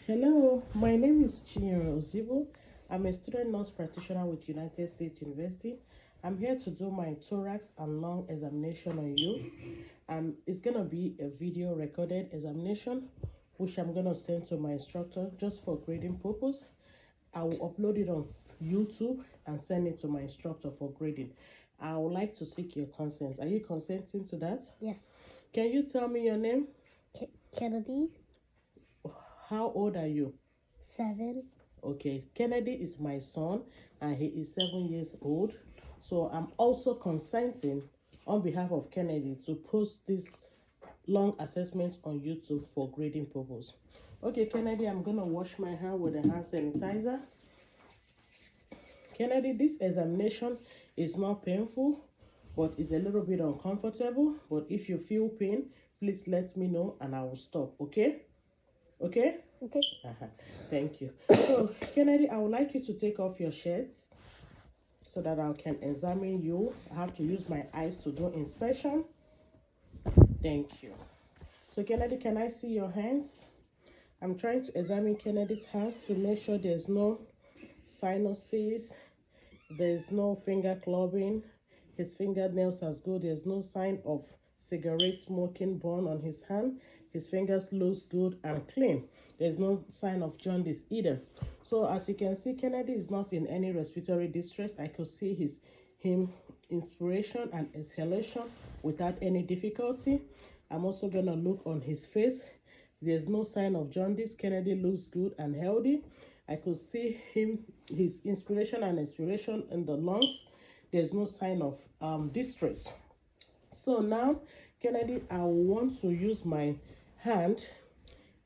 Hello, my name is Chinyere Ozibo. I'm a student nurse practitioner with United States University. I'm here to do my thorax and lung examination on you. And it's going to be a video recorded examination, which I'm going to send to my instructor just for grading purpose. I will upload it on YouTube and send it to my instructor for grading. I would like to seek your consent. Are you consenting to that? Yes. Can you tell me your name? Kennedy, How old are you? 7. Okay, Kennedy is my son and he is 7 years old. So I'm also consenting on behalf of Kennedy to post this long assessment on YouTube for grading purpose. Okay, Kennedy, I'm gonna wash my hand with a hand sanitizer. Kennedy, this examination is not painful, but it's a little bit uncomfortable. But if you feel pain, please let me know and I will stop, okay? Okay? Okay. Thank you. So, Kennedy, I would like you to take off your shirts so that I can examine you. I have to use my eyes to do inspection. Thank you. So, Kennedy, can I see your hands? I'm trying to examine Kennedy's hands to make sure there's no sinuses, there's no finger clubbing, his fingernails as good, there's no sign of cigarette smoking burn on his hand, his fingers looks good and clean, there's no sign of jaundice either. So as you can see, Kennedy is not in any respiratory distress. I could see him inspiration and exhalation without any difficulty. I'm also gonna look on his face. There's no sign of jaundice. Kennedy looks good and healthy. I could see his inspiration and expiration in the lungs. There's no sign of distress. So now, Kennedy, I want to use my hand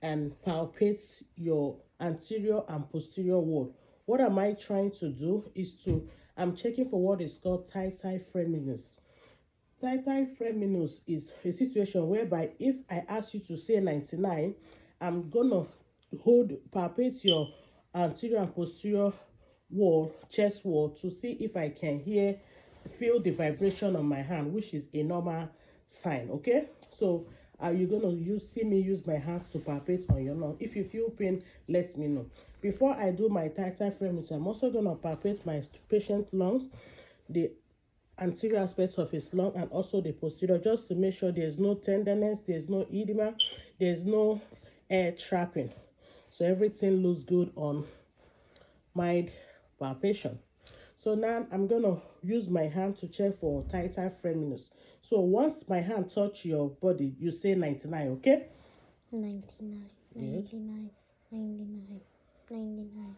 and palpate your anterior and posterior wall. What am I trying to do is I'm checking for what is called titi freminis. Titi freminis is a situation whereby if I ask you to say 99, I'm gonna palpate your anterior and posterior wall, chest wall, to see if I can feel the vibration on my hand, which is a normal sign. Okay, so are you gonna see me use my hands to palpate on your lung? If you feel pain, let me know. Before I do my titi freminis, I'm also gonna palpate my patient's lungs, the anterior aspects of his lung and also the posterior, just to make sure there's no tenderness, there's no edema, there's no air trapping. So everything looks good on my palpation. So now I'm gonna use my hand to check for titi freminis. So once my hand touch your body, you say 99, okay? 99, 99, 99, 99,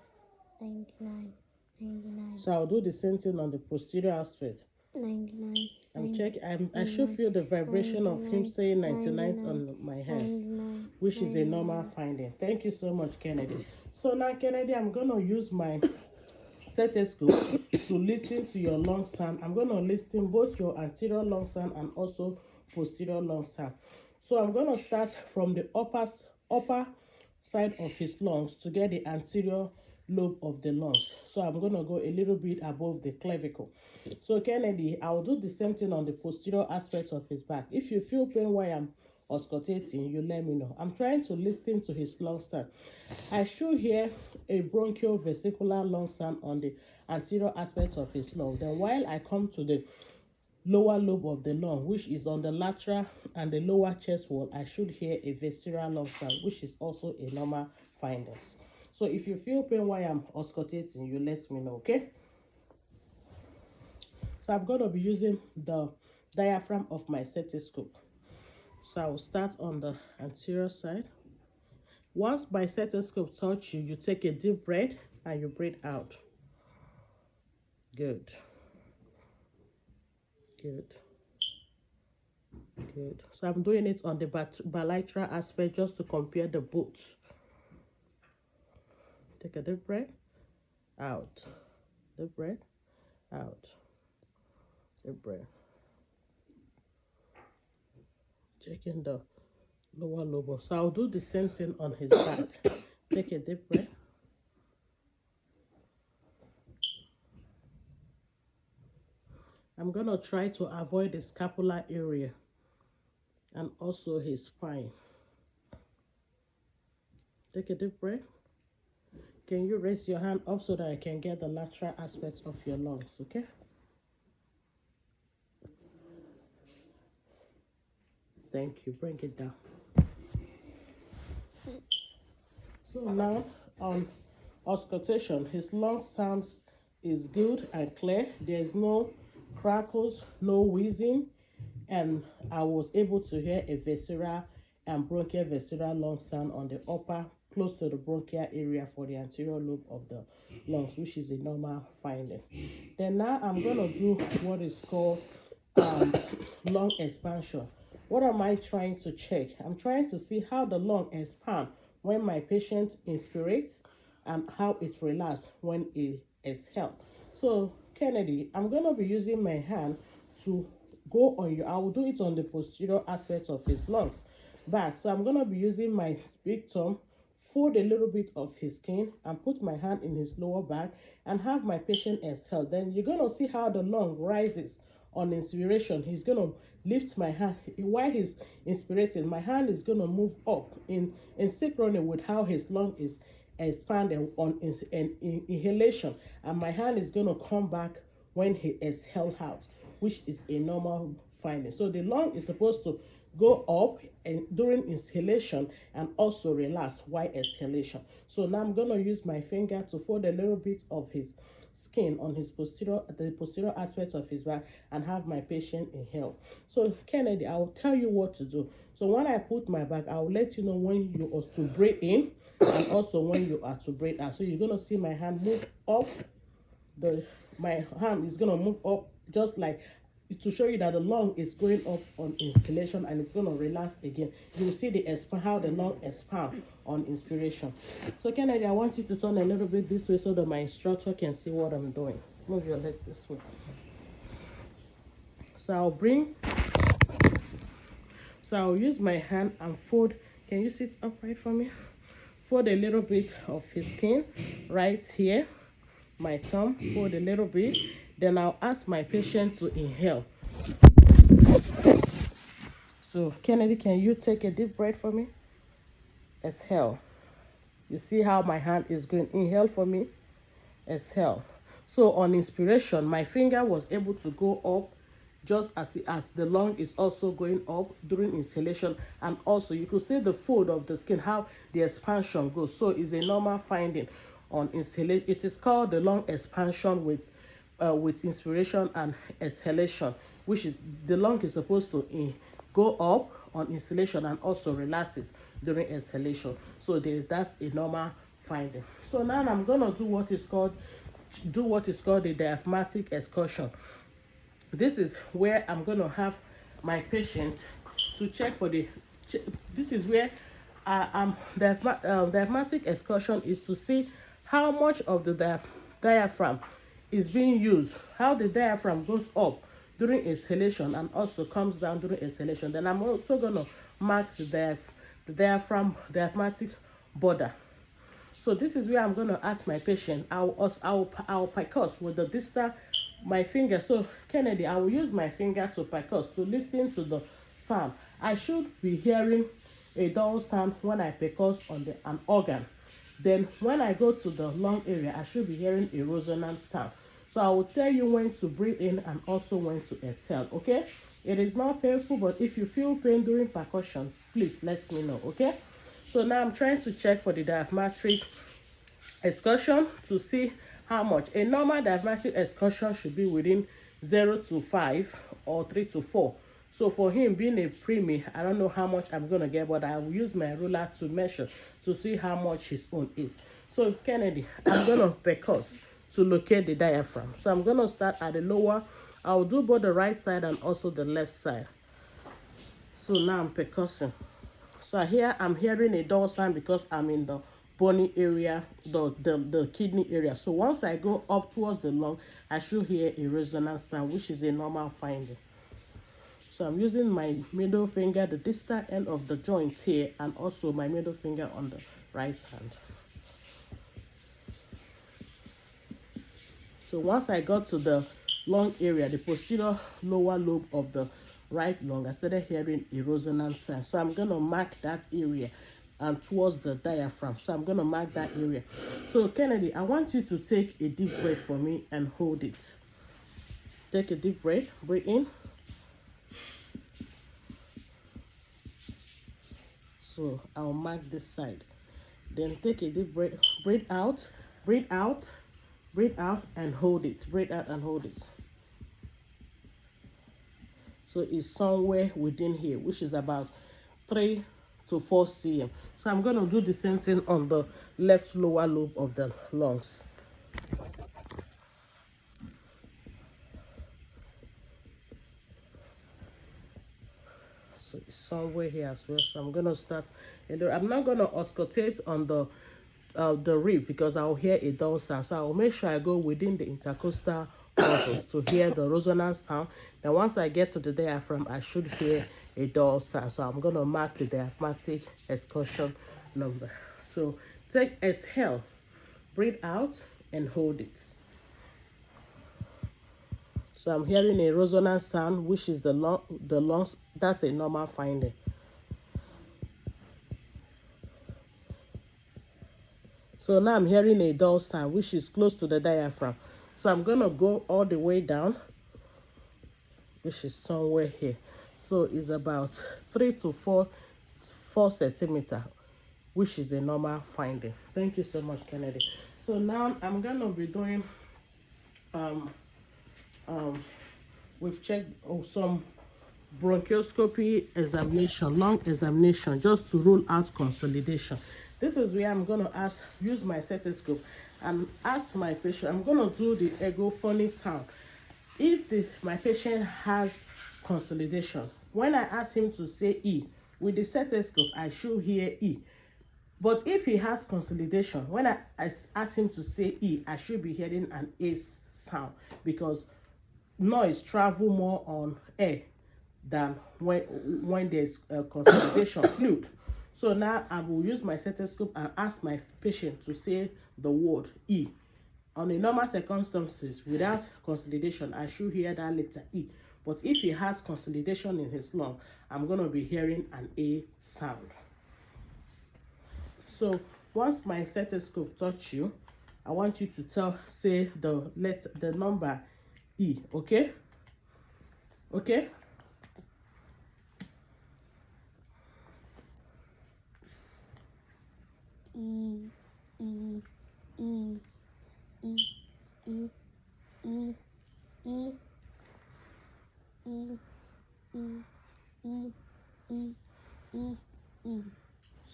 99, 99. So I'll do the same thing on the posterior aspect. 99. I should feel the vibration of him saying 99 on my hand, which is a normal finding. Thank you so much, Kennedy. So now, Kennedy, I'm going to use my stethoscope to listen to your lung sound. I'm going to listen both your anterior lung sound and also posterior lung sound. So I'm going to start from the upper side of his lungs to get the anterior lobe of the lungs. So I'm going to go a little bit above the clavicle. So Kennedy, I'll do the same thing on the posterior aspects of his back. If you feel pain while I'm auscultating, you let me know. I'm trying to listen to his lung sound. I should hear a bronchial vesicular lung sound on the anterior aspects of his lung. Then while I come to the lower lobe of the lung, which is on the lateral and the lower chest wall, I should hear a visceral lung sound, which is also a normal findings. So if you feel pain while I'm auscultating, you let me know, okay? So I'm going to be using the diaphragm of my stethoscope. So I will start on the anterior side. Once my stethoscope touch you, you take a deep breath and you breathe out. Good. Good. Good. So I'm doing it on the bilateral aspect just to compare the both. Take a deep breath. Out. Deep breath. Out. Deep breath. Checking the lower lobe. So I'll do the same thing on his back. Take a deep breath. I'm going to try to avoid the scapular area and also his spine. Take a deep breath. Can you raise your hand up so that I can get the lateral aspect of your lungs, okay? Thank you. Bring it down. So now on auscultation, his lung sounds is good and clear. There's no crackles, no wheezing, and I was able to hear a visceral and bronchial visceral lung sound on the upper, close to the bronchial area for the anterior lobe of the lungs, which is a normal finding. Then now I'm gonna do what is called lung expansion. What am I trying to check? I'm trying to see how the lung expands when my patient inspirates and how it relaxes when it exhales. So Kennedy, I'm gonna be using my hand to go on you. I will do it on the posterior aspect of his lungs back. So I'm gonna be using my big thumb, fold a little bit of his skin and put my hand in his lower back and have my patient exhale. Then you're gonna see how the lung rises on inspiration. He's gonna lift my hand while he's inspirating. My hand is gonna move up in synchrony with how his lung is expanded on inhalation, and my hand is gonna come back when he exhales out, which is a normal finding. So the lung is supposed to go up and during inhalation and also relax while exhalation. So now I'm gonna use my finger to fold a little bit of his skin on his the posterior aspect of his back and have my patient inhale. So Kennedy, I will tell you what to do. So when I put my back, I will let you know when you are to breathe in and also when you are to breathe out. So you're gonna see my hand move up. My hand is gonna move up just like to show you that the lung is going up on inspiration and it's gonna relax again. You will see how the lung expand on inspiration. So Kennedy, I want you to turn a little bit this way so that my instructor can see what I'm doing. Move your leg this way. So I'll use my hand and fold. Can you sit upright for me? Fold a little bit of his skin right here. My thumb, fold a little bit. Then I'll ask my patient to inhale. So Kennedy, can you take a deep breath for me? Exhale. You see how my hand is going. Inhale for me. Exhale. So on inspiration, my finger was able to go up just as the lung is also going up during inhalation, and also you could see the fold of the skin, how the expansion goes. So it's a normal finding on inhalation. It is called the lung expansion with inspiration and exhalation, which is the lung is supposed to go up on inhalation and also relaxes during exhalation. So that's a normal finding. So now I'm gonna do what is called the diaphragmatic excursion. This is where I'm going to have my patient to check for this is where diaphragmatic excursion is to see how much of the diaphragm is being used, how the diaphragm goes up during exhalation and also comes down during exhalation. Then I'm also going to mark the diaphragmatic border. So this is where I'm going to ask my patient. I'll percuss with the distal my finger. So Kennedy, I will use my finger to percuss to listen to the sound. I should be hearing a dull sound when I percuss on an organ. Then when I go to the lung area, I should be hearing a resonant sound. So I will tell you when to breathe in and also when to exhale, okay? It is not painful, but if you feel pain during percussion, please let me know, okay? So now I'm trying to check for the diaphragmatic excursion to see how much. A normal diaphragmatic excursion should be within 0 to 5 or 3 to 4. So for him being a preemie, I don't know how much I'm going to get, but I will use my ruler to measure to see how much his own is. So Kennedy, I'm going to percuss to locate the diaphragm. So I'm going to start at the lower. I'll do both the right side and also the left side. So now I'm percussing. So here I'm hearing a dull sound because I'm in the bony area, the kidney area. So once I go up towards the lung, I should hear a resonant sound, which is a normal finding. So I'm using my middle finger, the distal end of the joints here, and also my middle finger on the right hand. So once I got to the lung area, the posterior lower lobe of the right lung, I started hearing a resonant sound. So I'm going to mark that area and towards the diaphragm. So I'm going to mark that area. So Kennedy, I want you to take a deep breath for me and hold it. Take a deep breath. Breathe in. So I'll mark this side. Then take a deep breath. Breathe out. Breathe out. Breathe out and hold it. Breathe out and hold it. So it's somewhere within here, which is about 3 to 4 cm. So I'm going to do the same thing on the left lower lobe of the lungs. So it's somewhere here as well. So I'm going to start. And I'm not going to auscultate on the rib because I'll hear a dull sound. So I'll make sure I go within the intercostal muscles to hear the resonant sound. Then once I get to the diaphragm, I should hear a dull sound. So I'm going to mark the diaphragmatic excursion number. So take exhale, breathe out, and hold it. So I'm hearing a resonant sound, which is the lungs. That's a normal finding. So now I'm hearing a dull sound, which is close to the diaphragm. So I'm going to go all the way down, which is somewhere here. So it's about 3 to 4 centimeters, which is a normal finding. Thank you so much, Kennedy. So now I'm going to be doing, we've checked some bronchoscopy examination, lung examination, just to rule out consolidation. This is where I'm going to use my stethoscope and ask my patient. I'm going to do the egophonic sound. If my patient has consolidation, when I ask him to say E, with the stethoscope, I should hear E. But if he has consolidation, when I ask him to say E, I should be hearing an A sound, because noise travel more on air than when there's consolidation fluid. So now I will use my stethoscope and ask my patient to say the word E. On a normal circumstances, without consolidation, I should hear that letter E. But if he has consolidation in his lung, I'm going to be hearing an A sound. So once my stethoscope touch you, I want you to say the number E, okay? Okay?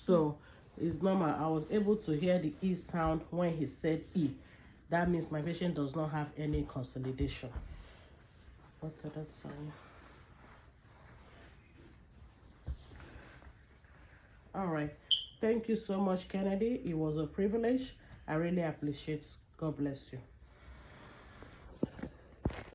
So it's normal. I was able to hear the E sound when he said E. That means my patient does not have any consolidation. What other sound? All right. Thank you so much, Kennedy. It was a privilege. I really appreciate it. God bless you.